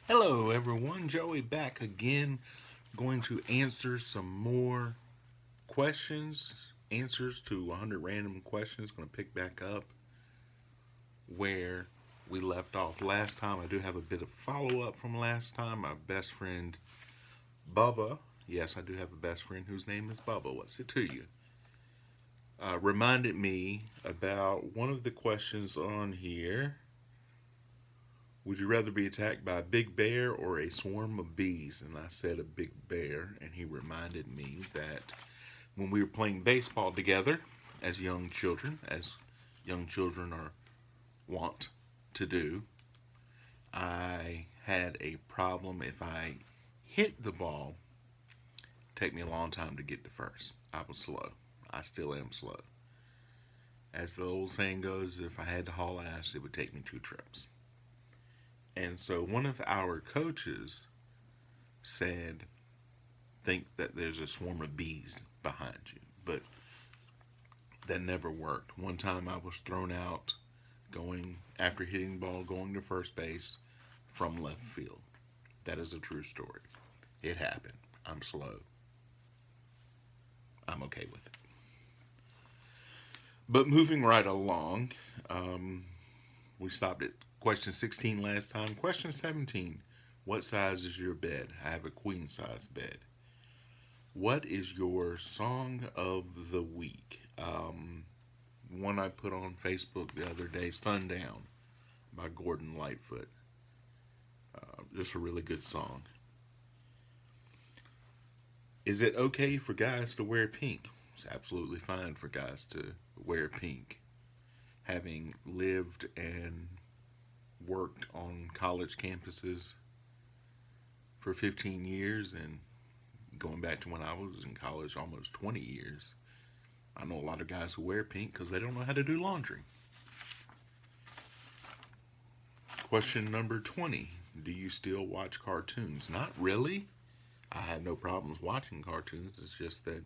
Hello, everyone. Joey back again. Going to answer some more questions, answers to 100 random questions. Going to pick back up where we left off last time. I do have a bit of follow up from last time. My best friend, Bubba. Yes, I do have a best friend whose name is Bubba. What's it to you? Reminded me about one of the questions on here. Would you rather be attacked by a big bear or a swarm of bees? And I said a big bear, and he reminded me that when we were playing baseball together as young children are wont to do, I had a problem. If I hit the ball, it'd take me a long time to get to first. I was slow. I still am slow. As the old saying goes, if I had to haul ass, it would take me 2 trips. And so one of our coaches said, think that there's a swarm of bees behind you. But that never worked. One time I was thrown out going after hitting the ball, going to first base from left field. That is a true story. It happened. I'm slow. I'm okay with it. But moving right along, we stopped at question 16 last time. Question 17. What size is your bed? I have a queen size bed. What is your song of the week? One I put on Facebook the other day, Sundown by Gordon Lightfoot. Just a really good song. Is it okay for guys to wear pink? It's absolutely fine for guys to wear pink. Having lived and worked on college campuses for 15 years and going back to when I was in college almost 20 years, I know a lot of guys who wear pink because they don't know how to do laundry. Question number 20. Do you still watch cartoons? Not really. I have no problems watching cartoons. It's just that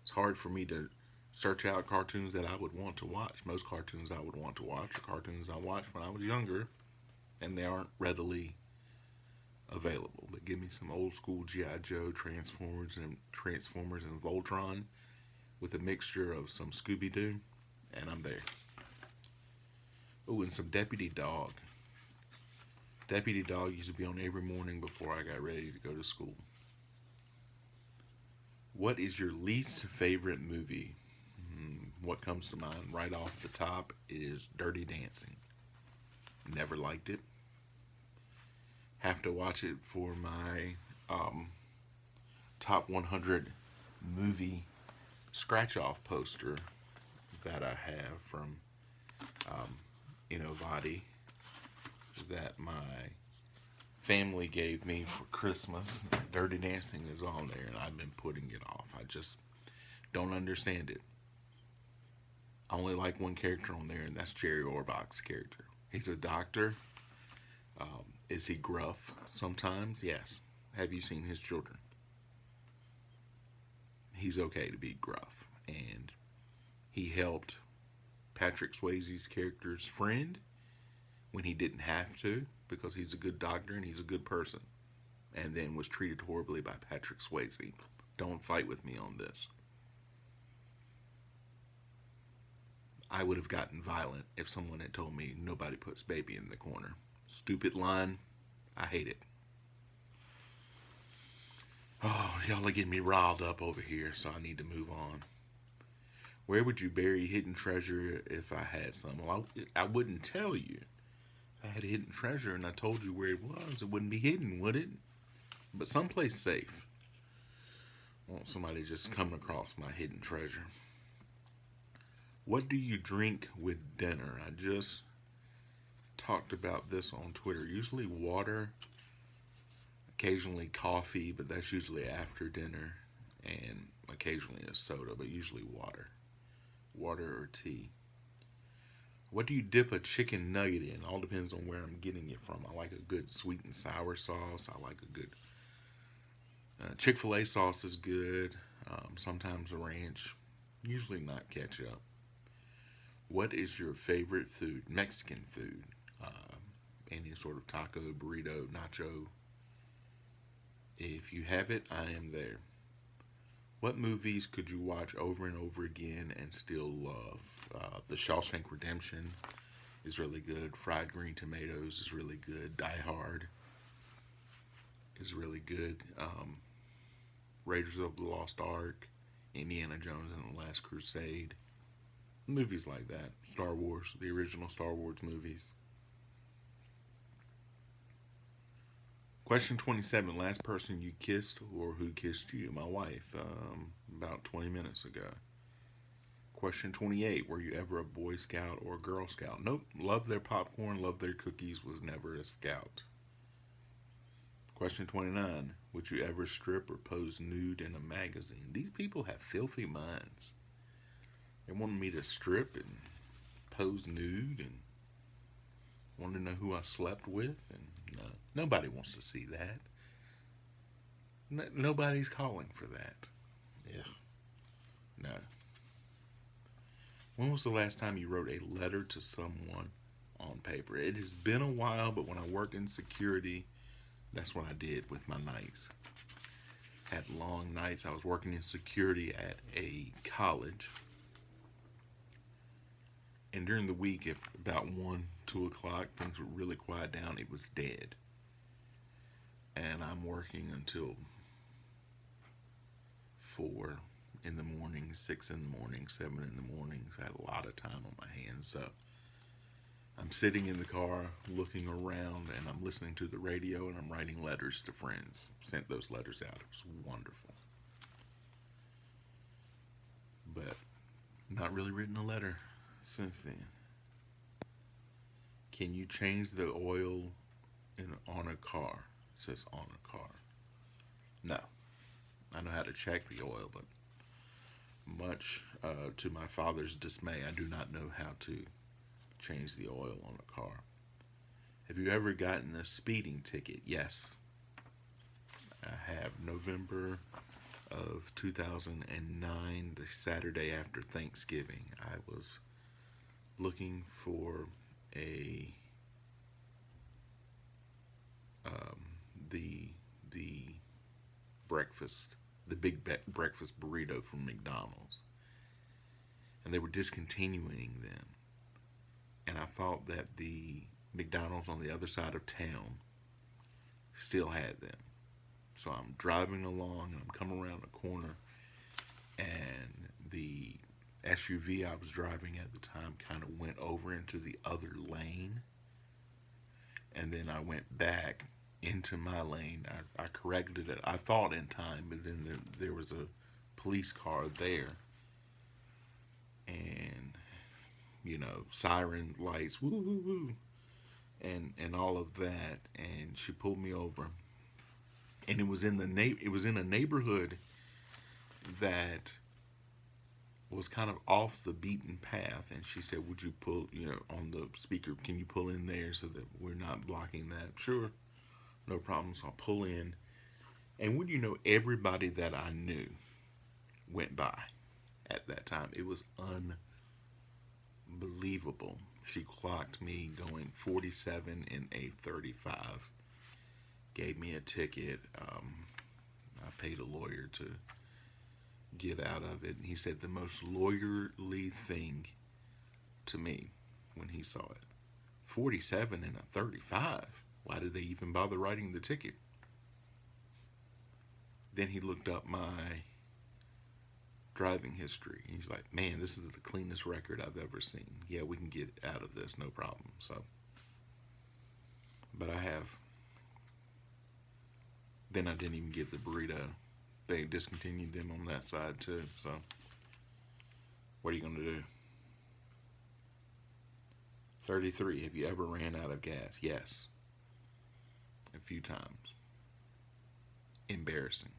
it's hard for me to search out cartoons that I would want to watch. Most cartoons I would want to watch are cartoons I watched when I was younger, and they aren't readily available. But give me some old school G.I. Joe, Transformers and Voltron with a mixture of some Scooby Doo, and I'm there. Oh, and some Deputy Dog. Deputy Dog used to be on every morning before I got ready to go to school. What is your least favorite movie? What comes to mind right off the top is Dirty Dancing. Never liked it. Have to watch it for my top 100 movie scratch off poster that I have from Innovati that my family gave me for Christmas. Dirty Dancing is on there, and I've been putting it off. I just don't understand it. I only like one character on there, and that's Jerry Orbach's character. He's a doctor. Is he gruff sometimes? Yes. Have you seen his children? He's okay to be gruff. And he helped Patrick Swayze's character's friend when he didn't have to because he's a good doctor and he's a good person. And then was treated horribly by Patrick Swayze. Don't fight with me on this. I would have gotten violent if someone had told me nobody puts baby in the corner. Stupid line. I hate it. Oh, y'all are getting me riled up over here, so I need to move on. Where would you bury hidden treasure if I had some? Well, I wouldn't tell you. If I had hidden treasure and I told you where it was, it wouldn't be hidden, would it? But someplace safe. I want somebody just coming across my hidden treasure. What do you drink with dinner? I just talked about this on Twitter. Usually water, occasionally coffee, but that's usually after dinner, and occasionally a soda, but usually water. Water or tea. What do you dip a chicken nugget in? All depends on where I'm getting it from. I like a good sweet and sour sauce. I like a good Chick-fil-A sauce is good. Sometimes a ranch. Usually not ketchup. What is your favorite food? Mexican food. Any sort of taco, burrito, nacho. If you have it, I am there. What movies could you watch over and over again and still love? The Shawshank Redemption is really good. Fried Green Tomatoes is really good. Die Hard is really good. Raiders of the Lost Ark, Indiana Jones and the Last Crusade, movies like that. Star Wars, the original Star Wars movies. Question 27. Last person you kissed or who kissed you? My wife, about 20 minutes ago. Question 28. Were you ever a Boy Scout or a Girl Scout? Nope. Loved their popcorn, loved their cookies, was never a scout. Question 29. Would you ever strip or pose nude in a magazine? These people have filthy minds. They wanted me to strip and pose nude and wanted to know who I slept with. And no, nobody wants to see that. Nobody's calling for that. Yeah. No. When was the last time you wrote a letter to someone on paper? It has been a while, but when I worked in security, that's what I did with my nights. Had long nights. I was working in security at a college. And during the week, if about 1, 2 o'clock, things would really quiet down, it was dead. And I'm working until 4 in the morning, 6 in the morning, 7 in the morning. So I had a lot of time on my hands. So I'm sitting in the car looking around and I'm listening to the radio and I'm writing letters to friends. Sent those letters out. It was wonderful. But not really written a letter since then. Can you change the oil on a car? It says on a car. No. I know how to check the oil, but much to my father's dismay, I do not know how to change the oil on a car. Have you ever gotten a speeding ticket? Yes. I have. November of 2009, the Saturday after Thanksgiving. I was looking for a the breakfast, the breakfast burrito from McDonald's, and they were discontinuing them. And I thought that the McDonald's on the other side of town still had them. So I'm driving along and I'm coming around a corner, and the SUV I was driving at the time kind of went over into the other lane, and then I went back into my lane. I corrected it, I thought, in time, but then there was a police car there, and siren lights, woo woo woo, and all of that, and she pulled me over, and it was in a neighborhood that was kind of off the beaten path, and she said, would you pull, on the speaker, can you pull in there so that we're not blocking that? Sure, no problem. So I'll pull in, and would you know, everybody that I knew went by at that time. It was unbelievable. She clocked me going 47 in a 35, gave me a ticket. I paid a lawyer to get out of it. And he said the most lawyerly thing to me when he saw it. 47 and a 35. Why did they even bother writing the ticket? Then he looked up my driving history. He's like, man, this is the cleanest record I've ever seen. Yeah, we can get out of this, no problem. So, but I have. Then I didn't even get the burrito. They discontinued them on that side too. So, what are you going to do? 33. Have you ever ran out of gas? Yes. A few times. Embarrassing.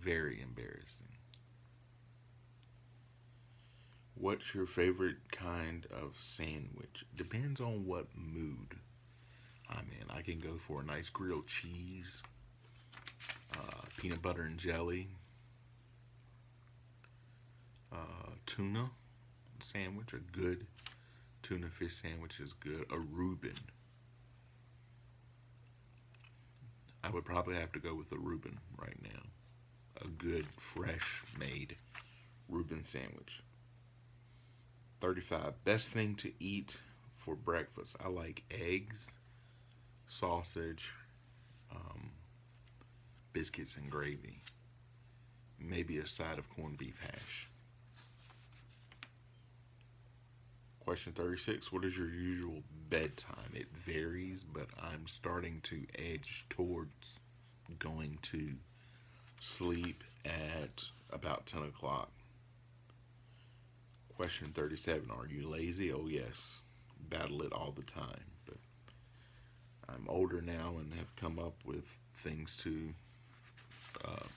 Very embarrassing. What's your favorite kind of sandwich? Depends on what mood I'm in. I can go for a nice grilled cheese, peanut butter and jelly, tuna sandwich. A good tuna fish sandwich is good. A Reuben. I would probably have to go with the Reuben right now. A good, fresh made Reuben sandwich. 35. Best thing to eat for breakfast. I like eggs, sausage, um, biscuits, and gravy. Maybe a side of corned beef hash. Question 36. What is your usual bedtime? It varies, but I'm starting to edge towards going to sleep at about 10 o'clock. Question 37. Are you lazy? Oh, yes. Battle it all the time. But I'm older now and have come up with things to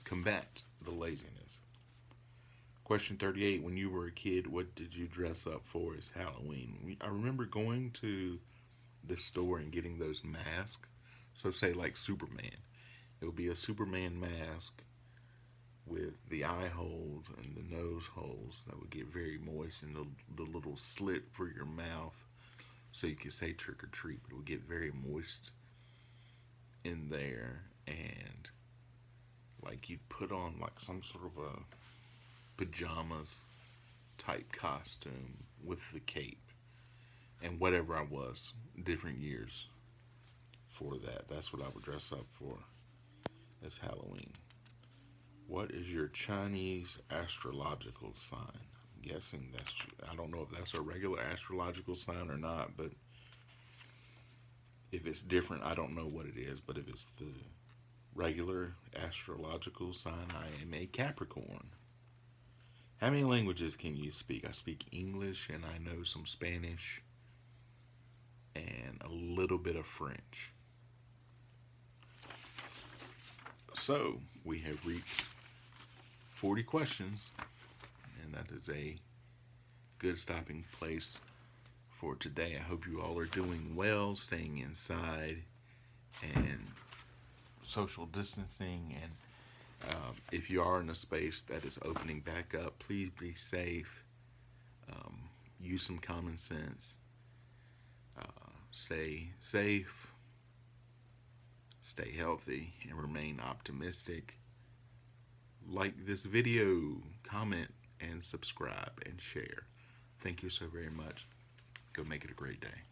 combat the laziness. Question 38. When you were a kid, what did you dress up for as Halloween? I remember going to the store and getting those masks. So, say, like Superman. It would be a Superman mask with the eye holes and the nose holes that would get very moist, and the little slit for your mouth so you could say trick or treat, but it would get very moist in there. And like you'd put on like some sort of a pajamas type costume with the cape and whatever I was, different years for that. That's what I would dress up for as Halloween. What is your Chinese astrological sign? I'm guessing that's, I don't know if that's a regular astrological sign or not, but if it's different, I don't know what it is. But if it's the regular astrological sign, I am a Capricorn. How many languages can you speak? I speak English and I know some Spanish and a little bit of French. So we have reached 40 questions, and that is a good stopping place for today. I hope you all are doing well, staying inside and social distancing. And if you are in a space that is opening back up, please be safe. Use some common sense. Stay safe. Stay healthy and remain optimistic. Like this video, comment, and subscribe and share. Thank you so very much. Go make it a great day.